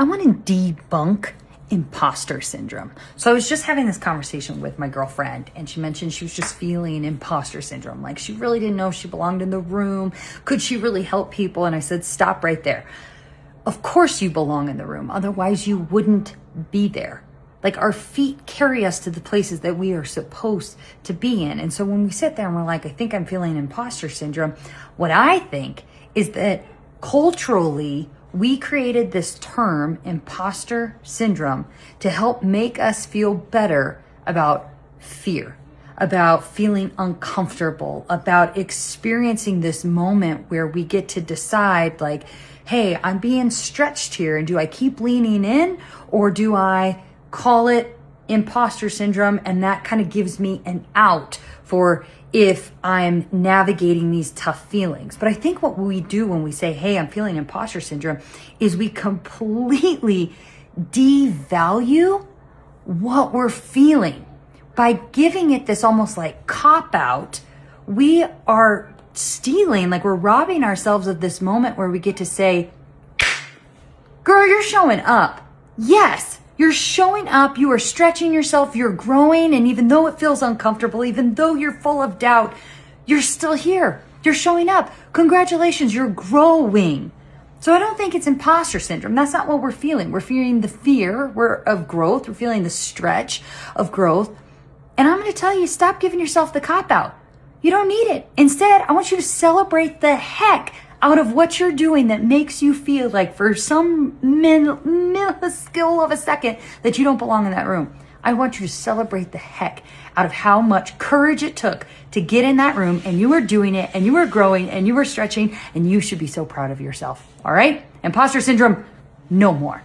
I want to debunk imposter syndrome. So I was just having this conversation with my girlfriend, and she mentioned she was just feeling imposter syndrome. Like she really didn't know if she belonged in the room. Could she really help people? And I said, stop right there. Of course you belong in the room. Otherwise you wouldn't be there. Like our feet carry us to the places that we are supposed to be in. And so when we sit there and we're like, I think I'm feeling imposter syndrome, what I think is that culturally, we created this term, imposter syndrome, to help make us feel better about fear, about feeling uncomfortable, about experiencing this moment where we get to decide like, hey, I'm being stretched here, and do I keep leaning in, or do I call it imposter syndrome, and that kind of gives me an out for if I'm navigating these tough feelings. But I think what we do when we say, hey, I'm feeling imposter syndrome, is we completely devalue what we're feeling. By giving it this almost like cop out, we are stealing, like we're robbing ourselves of this moment where we get to say, girl, you're showing up. Yes, you're showing up, you are stretching yourself, you're growing, and even though it feels uncomfortable, even though you're full of doubt, you're still here. You're showing up. Congratulations, you're growing. So I don't think it's imposter syndrome. That's not what we're feeling. We're feeling the fear of growth. We're feeling the stretch of growth. And I'm going to tell you, stop giving yourself the cop-out. You don't need it. Instead, I want you to celebrate the heck out of what you're doing that makes you feel like for some minuscule of a second that you don't belong in that room. I want you to celebrate the heck out of how much courage it took to get in that room, and you were doing it, and you were growing, and you were stretching, and you should be so proud of yourself. All right? Imposter syndrome, no more.